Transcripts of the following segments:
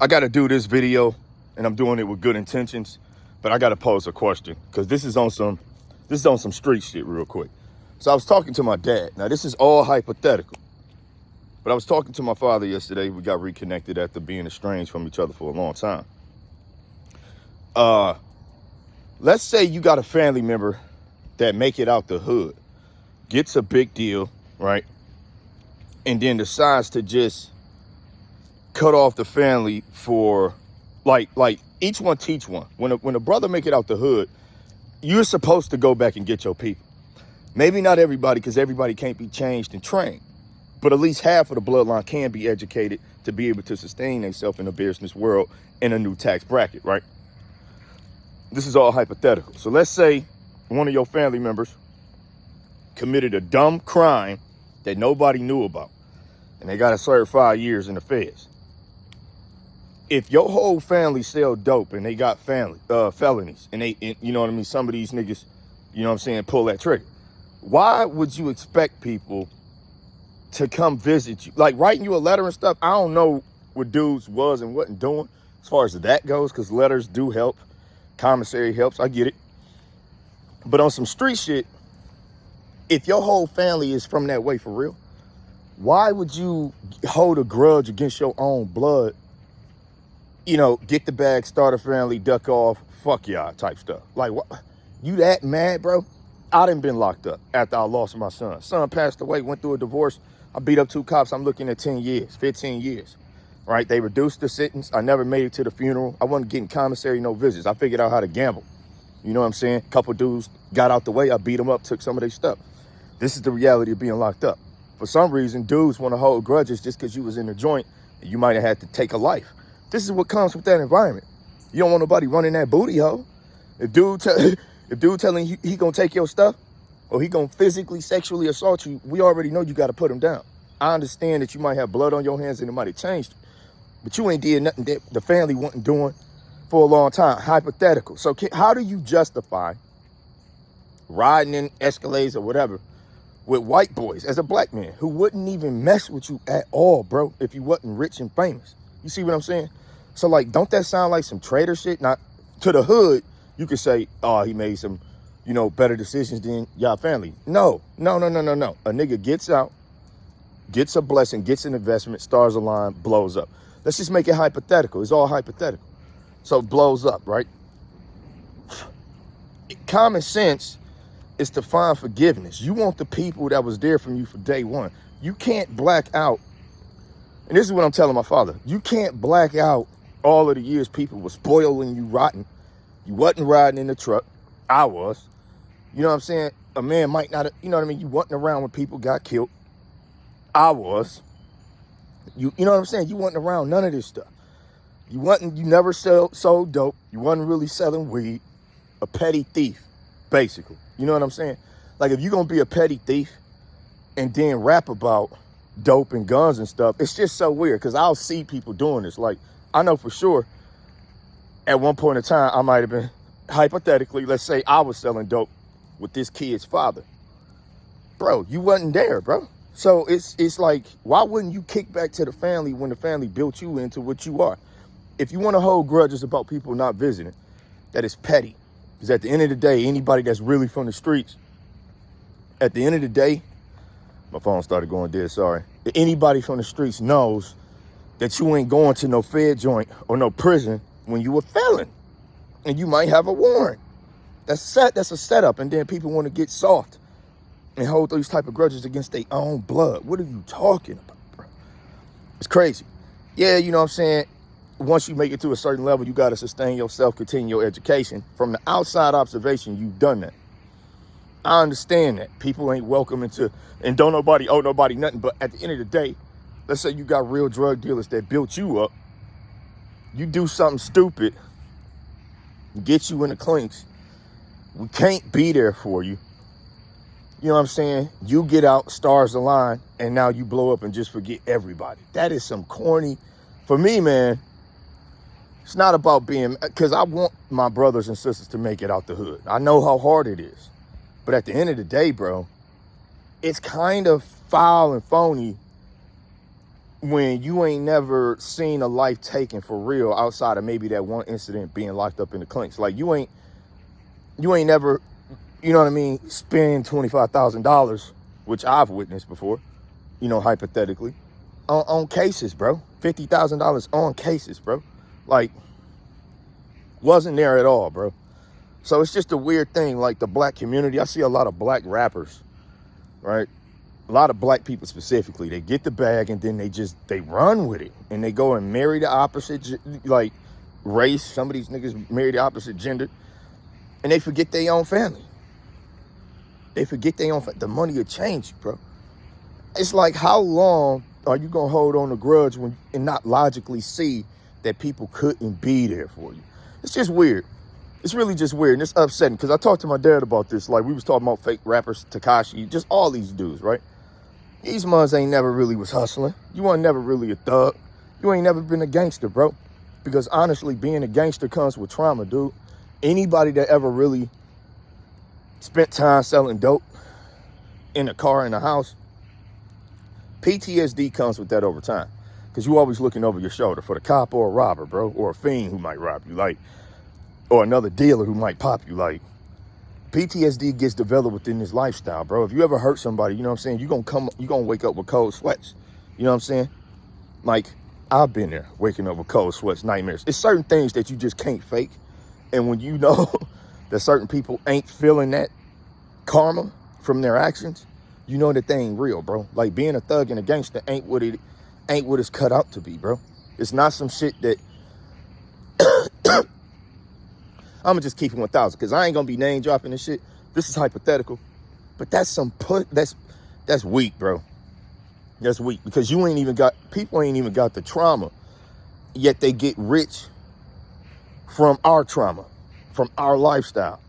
I got to do this video, and I'm doing it with good intentions, but I got to pose a question because this is on some street shit real quick. So I was talking to my dad. Now, this is all hypothetical, but I was talking to my father yesterday. We got reconnected after being estranged from each other for a long time. Let's say you got a family member that make it out the hood, gets a big deal, right? And then decides to just cut off the family for like each one teach one. When a brother make it out the hood, you're supposed to go back and get your people. Maybe not everybody, because everybody can't be changed and trained, but at least half of the bloodline can be educated to be able to sustain themselves in a business world in a new tax bracket, right? This is all hypothetical. So let's say one of your family members committed a dumb crime that nobody knew about, and they got to serve 5 years in the feds. If your whole family sell dope and they got felonies, and you know what I mean, some of these niggas, you know what I'm saying, pull that trigger, why would you expect people to come visit you? Like writing you a letter and stuff, I don't know what dudes was and wasn't doing as far as that goes, because letters do help. Commissary helps, I get it. But on some street shit, if your whole family is from that way for real, why would you hold a grudge against your own blood? You know, get the bag, start a family, duck off, fuck y'all type stuff. Like, what? You that mad, bro? I done been locked up after I lost my son. Son passed away, went through a divorce. I beat up 2 cops. I'm looking at 10 years, 15 years, right? They reduced the sentence. I never made it to the funeral. I wasn't getting commissary, no visits. I figured out how to gamble. You know what I'm saying? Couple dudes got out the way. I beat them up, took some of their stuff. This is the reality of being locked up. For some reason, dudes want to hold grudges just because you was in the joint and you might have had to take a life. This is what comes with that environment. You don't want nobody running that booty hole. If dude telling you he gonna take your stuff or he gonna physically, sexually assault you, we already know you got to put him down. I understand that you might have blood on your hands and it might have changed, but you ain't did nothing that the family wasn't doing for a long time. Hypothetical. So how do you justify riding in Escalades or whatever with white boys as a black man who wouldn't even mess with you at all, bro, if you wasn't rich and famous? You see what I'm saying? So, like, don't that sound like some traitor shit? Not to the hood, you could say, oh, he made some, you know, better decisions than y'all family. No. A nigga gets out, gets a blessing, gets an investment, stars align, blows up. Let's just make it hypothetical. It's all hypothetical. So it blows up, right? Common sense is to find forgiveness. You want the people that was there from you for day one. You can't black out. And this is what I'm telling my father. You can't black out all of the years people were spoiling you rotten. You wasn't riding in the truck. I was. You know what I'm saying? A man might not, you know what I mean? You wasn't around when people got killed. I was. You know what I'm saying? You wasn't around none of this stuff. You never sold dope. You wasn't really selling weed. A petty thief, basically. You know what I'm saying? Like, if you're going to be a petty thief and then rap about dope and guns and stuff, it's just so weird because I'll see people doing this. Like, I know for sure at one point in time, I might have been, hypothetically, let's say I was selling dope with this kid's father. Bro, you wasn't there, bro. So it's like, why wouldn't you kick back to the family when the family built you into what you are? If you want to hold grudges about people not visiting, that is petty. Because at the end of the day, anybody that's really from the streets, at the end of the day, my phone started going dead, sorry. Anybody from the streets knows that you ain't going to no fed joint or no prison when you a felon. And you might have a warrant. That's a setup. And then people want to get soft and hold those type of grudges against their own blood. What are you talking about, bro? It's crazy. Yeah, you know what I'm saying? Once you make it to a certain level, you got to sustain yourself, continue your education. From the outside observation, you've done that. I understand that. People ain't welcome into, and don't nobody owe nobody nothing. But at the end of the day, let's say you got real drug dealers that built you up. You do something stupid, get you in the clinks. We can't be there for you. You know what I'm saying? You get out, stars align, and now you blow up and just forget everybody. That is some corny. For me, man, it's not about being, because I want my brothers and sisters to make it out the hood. I know how hard it is. But at the end of the day, bro, it's kind of foul and phony when you ain't never seen a life taken for real outside of maybe that one incident being locked up in the clinks. Like you ain't never, you know what I mean, spend $25,000, which I've witnessed before, you know, hypothetically, on cases, bro. $50,000 on cases, bro. Like, wasn't there at all, bro. So it's just a weird thing, like the black community. I see a lot of black rappers, right? A lot of black people specifically. They get the bag and then they run with it. And they go and marry the opposite, like, race. Some of these niggas marry the opposite gender. And they forget their own family. They forget their own family. The money will change you, bro. It's like, how long are you going to hold on to grudge and not logically see that people couldn't be there for you? It's just weird. It's really just weird, and it's upsetting, because I talked to my dad about this. Like, we was talking about fake rappers, Tekashi, just all these dudes, right? These muns ain't never really was hustling. You ain't never really a thug. You ain't never been a gangster, bro. Because honestly, being a gangster comes with trauma, dude. Anybody that ever really spent time selling dope in a car, in a house, PTSD comes with that over time. Because you always looking over your shoulder for the cop or a robber, bro, or a fiend who might rob you, like, or another dealer who might pop you. Like, PTSD gets developed within this lifestyle, bro. If you ever hurt somebody, you know what I'm saying, you're gonna wake up with cold sweats. You know what I'm saying? Like, I've been there, waking up with cold sweats, nightmares. It's certain things that you just can't fake. And when you know that certain people ain't feeling that karma from their actions, you know that they ain't real, bro. Like, being a thug and a gangster ain't what it's cut out to be, bro. It's not some shit that I'm gonna just keep it 1,000, because I ain't gonna be name dropping this shit. This is hypothetical, but that's that's weak, bro. That's weak, because people ain't even got the trauma, yet they get rich from our trauma, from our lifestyle.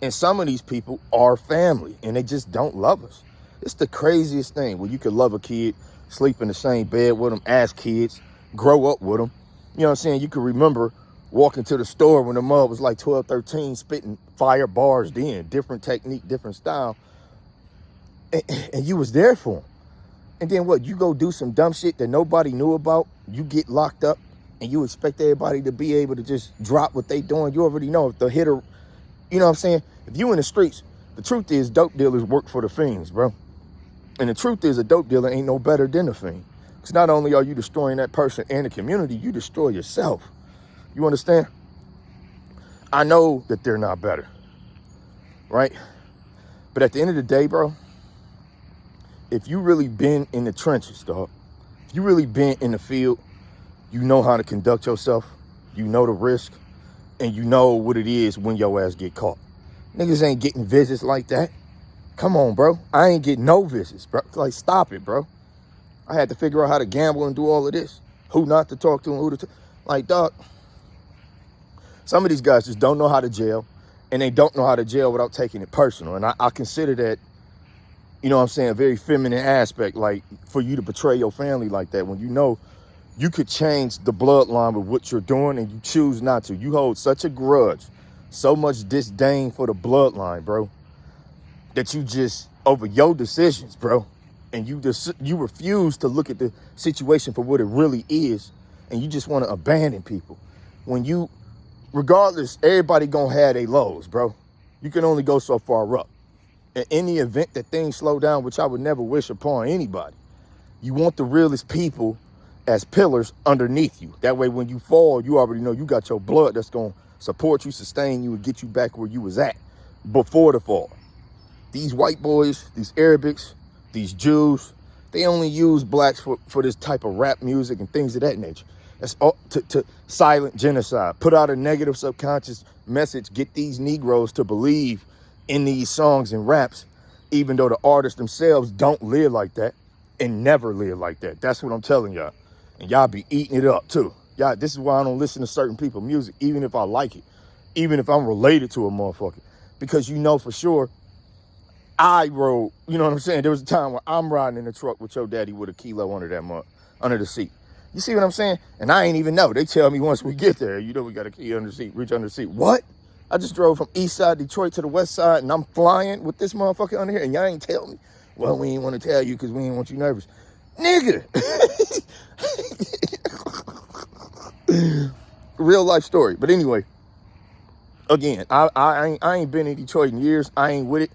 And some of these people are family, and they just don't love us. It's the craziest thing, where you could love a kid, sleep in the same bed with them as kids, grow up with them. You know what I'm saying? You can remember walking to the store when the mug was like 12, 13, spitting fire bars then, different technique, different style. And you was there for them. And then what? You go do some dumb shit that nobody knew about. You get locked up, and you expect everybody to be able to just drop what they doing. You already know if the hitter, you know what I'm saying? If you in the streets, the truth is dope dealers work for the fiends, bro. And the truth is a dope dealer ain't no better than a fiend. Because not only are you destroying that person and the community, you destroy yourself. You understand? I know that they're not better, right? But at the end of the day, bro, if you really been in the trenches, dog, if you really been in the field, you know how to conduct yourself, you know the risk, and you know what it is when your ass get caught. Niggas ain't getting visits like that. Come on, bro. I ain't getting no visits, bro. Like, stop it, bro. I had to figure out how to gamble and do all of this. Who not to talk to and who to talk. Like, dog, some of these guys just don't know how to jail, and they don't know how to jail without taking it personal. And I consider that, you know what I'm saying, a very feminine aspect, like, for you to betray your family like that, when you know you could change the bloodline with what you're doing and you choose not to. You hold such a grudge, so much disdain for the bloodline, bro, that you just, over your decisions, bro, and you refuse to look at the situation for what it really is, and you just want to abandon people. When you, regardless, everybody gonna have their lows, bro. You can only go so far up. And in the event that things slow down, which I would never wish upon anybody, you want the realest people as pillars underneath you. That way, when you fall, you already know you got your blood that's gonna support you, sustain you, and get you back where you was at before the fall. These white boys, these Arabics, these Jews, they only use blacks for this type of rap music and things of that nature. That's all to silent genocide, put out a negative subconscious message, get these Negroes to believe in these songs and raps, even though the artists themselves don't live like that and never live like that. That's what I'm telling y'all. And y'all be eating it up too. Y'all, this is why I don't listen to certain people's music, even if I like it, even if I'm related to a motherfucker, because you know for sure I rode, you know what I'm saying? There was a time where I'm riding in the truck with your daddy with a kilo under the seat. You see what I'm saying? And I ain't even know. They tell me once we get there, you know, we got a key under the seat, reach under the seat. What? I just drove from east side Detroit to the west side, and I'm flying with this motherfucker under here, and y'all ain't tell me. Well, we ain't want to tell you because we ain't want you nervous. Nigga, Real life story. But anyway, again, I ain't been in Detroit in years. I ain't with it.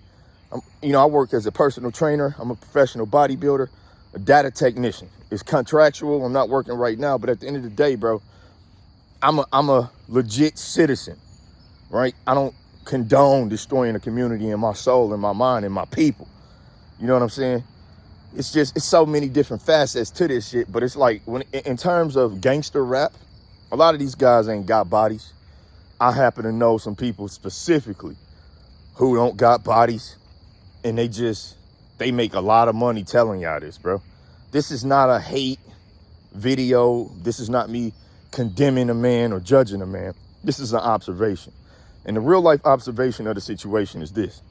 I work as a personal trainer. I'm a professional bodybuilder, a data technician. It's contractual. I'm not working right now, but at the end of the day, bro, I'm a legit citizen, right? I don't condone destroying the community and my soul and my mind and my people. You know what I'm saying? It's so many different facets to this shit, but it's like, when in terms of gangster rap, a lot of these guys ain't got bodies. I happen to know some people specifically who don't got bodies, and they make a lot of money telling y'all this, bro. This is not a hate video. This is not me condemning a man or judging a man. This is an observation. And the real life observation of the situation is this.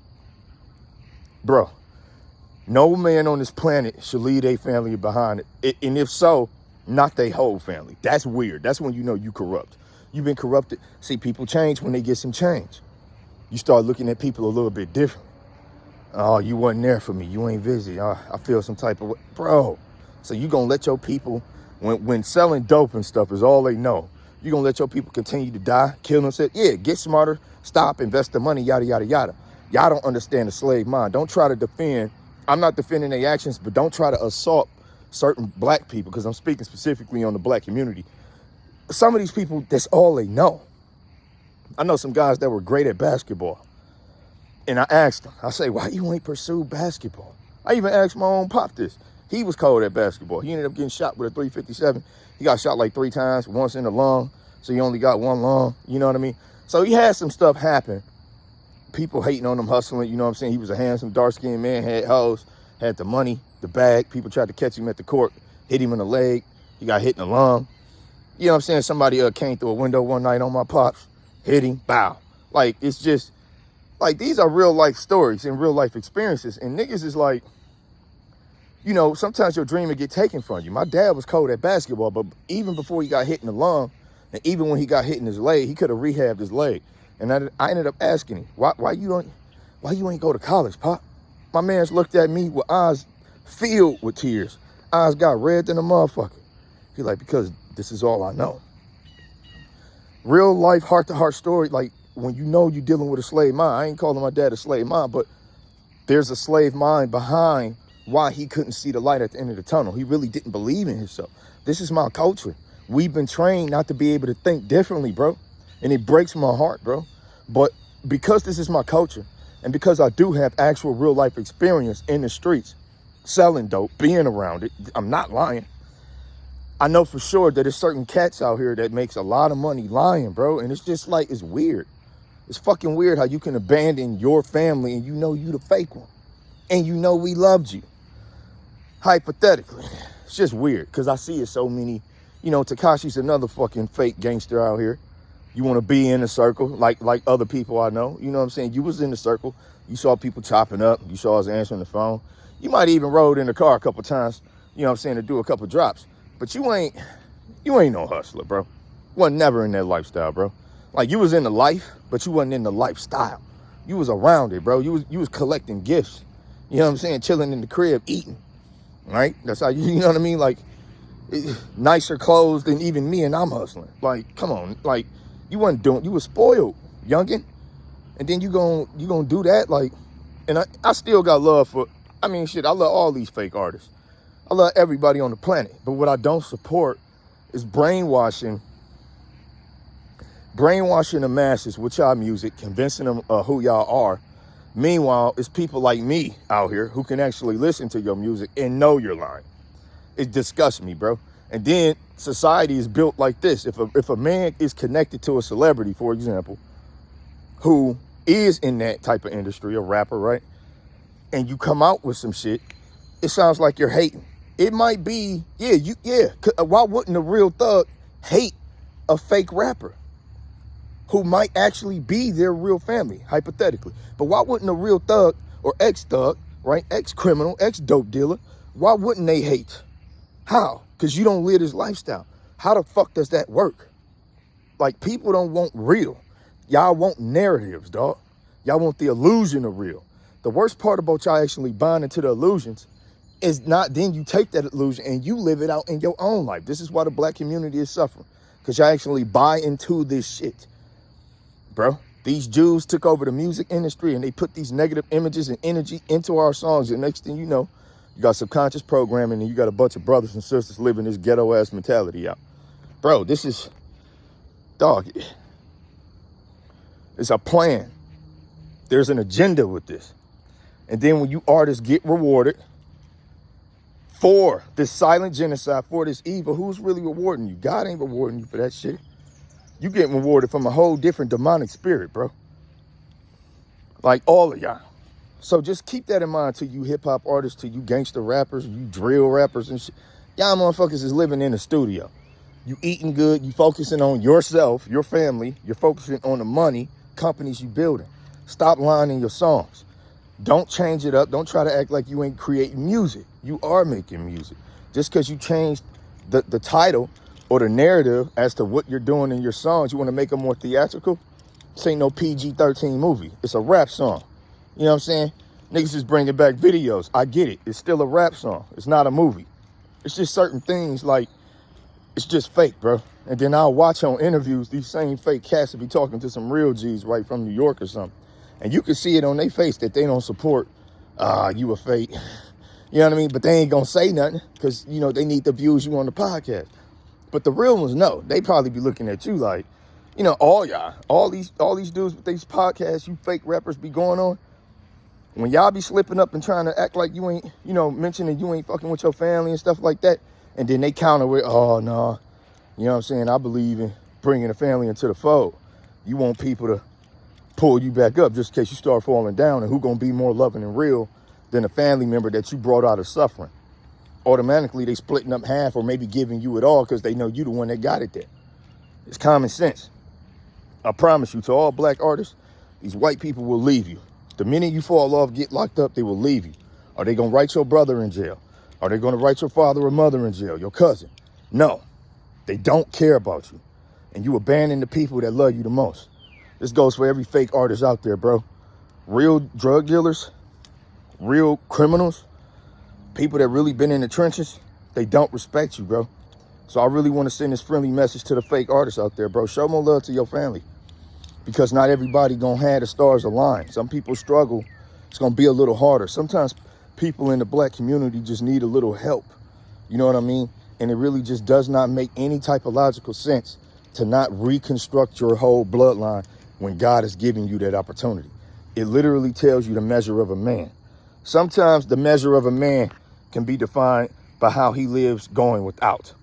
Bro, no man on this planet should leave a family behind it. And if so, not their whole family. That's weird. That's when you know you corrupt. You've been corrupted. See, people change when they get some change. You start looking at people a little bit different. Oh, you wasn't there for me. You ain't visit. I feel some type of way. Bro, so you gonna let your people, when selling dope and stuff is all they know, you gonna let your people continue to die, kill themselves? Yeah, get smarter, stop, invest the money, yada, yada, yada. Y'all don't understand the slave mind. Don't try to defend. I'm not defending their actions, but don't try to assault certain black people, because I'm speaking specifically on the black community. Some of these people, that's all they know. I know some guys that were great at basketball. And I asked him, I say, why you ain't pursue basketball? I even asked my own pop this. He was cold at basketball. He ended up getting shot with a .357. He got shot like 3 times, once in the lung. So he only got 1 lung, you know what I mean? So he had some stuff happen. People hating on him, hustling, you know what I'm saying? He was a handsome, dark-skinned man, had hoes, had the money, the bag. People tried to catch him at the court, hit him in the leg. He got hit in the lung. You know what I'm saying? Somebody came through a window one night on my pops, hit him, bow. Like, it's just, like, these are real life stories and real life experiences. And niggas is like, sometimes your dream will get taken from you. My dad was cold at basketball, but even before he got hit in the lung, and even when he got hit in his leg, he could have rehabbed his leg. And I ended up asking him, why you ain't go to college, Pop? My man's looked at me with eyes filled with tears. Eyes got red than a motherfucker. He like, because this is all I know. Real life, heart-to-heart story, like, when you're dealing with a slave mind. I ain't calling my dad a slave mind, but there's a slave mind behind why he couldn't see the light at the end of the tunnel. He really didn't believe in himself. This is my culture. We've been trained not to be able to think differently, bro. And it breaks my heart, bro. But because this is my culture, and because I do have actual real life experience in the streets, selling dope, being around it, I'm not lying. I know for sure that there's certain cats out here that makes a lot of money lying, bro. And it's just like, it's weird. It's fucking weird how you can abandon your family and you the fake one. And we loved you. Hypothetically. It's just weird because I see it so many. Tekashi's another fucking fake gangster out here. You want to be in the circle like other people I know. You know what I'm saying? You was in the circle. You saw people chopping up. You saw us answering the phone. You might even rode in the car a couple times, to do a couple drops. But you ain't no hustler, bro. Wasn't never in that lifestyle, bro. Like, you was in the life, but you wasn't in the lifestyle. You was around it, bro. You was collecting gifts. You know what I'm saying? Chilling in the crib, eating, right? That's how you know what I mean? Like, nicer clothes than even me, and I'm hustling. Like, come on. Like, you was spoiled, youngin'. And then you gonna do that? Like, and I still got love for, I love all these fake artists. I love everybody on the planet. But what I don't support is brainwashing the masses with y'all music, convincing them who y'all are. Meanwhile, it's people like me out here who can actually listen to your music and know you're lying. It disgusts me, bro. And then society is built like this. If a man is connected to a celebrity, for example, who is in that type of industry, a rapper, right? And you come out with some shit, it sounds like you're hating. It might be, why wouldn't a real thug hate a fake rapper who might actually be their real family, hypothetically? But why wouldn't a real thug or ex-thug, right, ex-criminal, ex-dope dealer, why wouldn't they hate? How? Because you don't live this lifestyle. How the fuck does that work? Like, people don't want real. Y'all want narratives, dog. Y'all want the illusion of real. The worst part about y'all actually buying into the illusions is not, then you take that illusion and you live it out in your own life. This is why the black community is suffering, because y'all actually buy into this shit, bro. These Jews took over the music industry and they put these negative images and energy into our songs. And next thing you know, you got subconscious programming and you got a bunch of brothers and sisters living this ghetto ass mentality out. Bro, this is, dog, it's a plan. There's an agenda with this. And then when you artists get rewarded for this silent genocide, for this evil, who's really rewarding you? God ain't rewarding you for that shit. You getting rewarded from a whole different demonic spirit, bro. Like all of y'all. So just keep that in mind to you hip hop artists, to you gangster rappers, you drill rappers and shit. Y'all motherfuckers is living in a studio. You eating good, you focusing on yourself, your family, you're focusing on the money, companies you building. Stop lying in your songs. Don't change it up. Don't try to act like you ain't creating music. You are making music. Just because you changed the title or the narrative as to what you're doing in your songs, you want to make them more theatrical? This ain't no PG-13 movie. It's a rap song. You know what I'm saying? Niggas is bringing back videos. I get it. It's still a rap song. It's not a movie. It's just certain things like, it's just fake, bro. And then I'll watch on interviews, these same fake cats will be talking to some real G's right from New York or something. And you can see it on their face that they don't support, you a fake. You know what I mean? But they ain't gonna say nothing because, you know, they need the views you on the podcast. But the real ones, no. They probably be looking at you like, you know, all y'all, all these dudes with these podcasts, you fake rappers be going on. When y'all be slipping up and trying to act like you ain't, you know, mentioning you ain't fucking with your family and stuff like that. And then they counter with, oh, no, you know what I'm saying? I believe in bringing the family into the fold. You want people to pull you back up just in case you start falling down. And who gonna be more loving and real than a family member that you brought out of suffering? Automatically, they splitting up half or maybe giving you it all because they know you the one that got it there. It's common sense. I promise you, to all black artists, these white people will leave you. The minute you fall off, get locked up, they will leave you. Are they gonna write your brother in jail? Are they gonna write your father or mother in jail, your cousin? No, they don't care about you. And you abandon the people that love you the most. This goes for every fake artist out there, bro. Real drug dealers, real criminals, people that really been in the trenches, they don't respect you, bro. So I really want to send this friendly message to the fake artists out there, bro. Show more love to your family. Because not everybody gonna have the stars align. Some people struggle. It's gonna be a little harder. Sometimes people in the black community just need a little help. You know what I mean? And it really just does not make any type of logical sense to not reconstruct your whole bloodline when God is giving you that opportunity. It literally tells you the measure of a man. Sometimes the measure of a man can be defined by how he lives going without.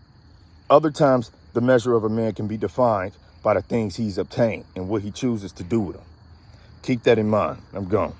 Other times, the measure of a man can be defined by the things he's obtained and what he chooses to do with them. Keep that in mind. I'm gone.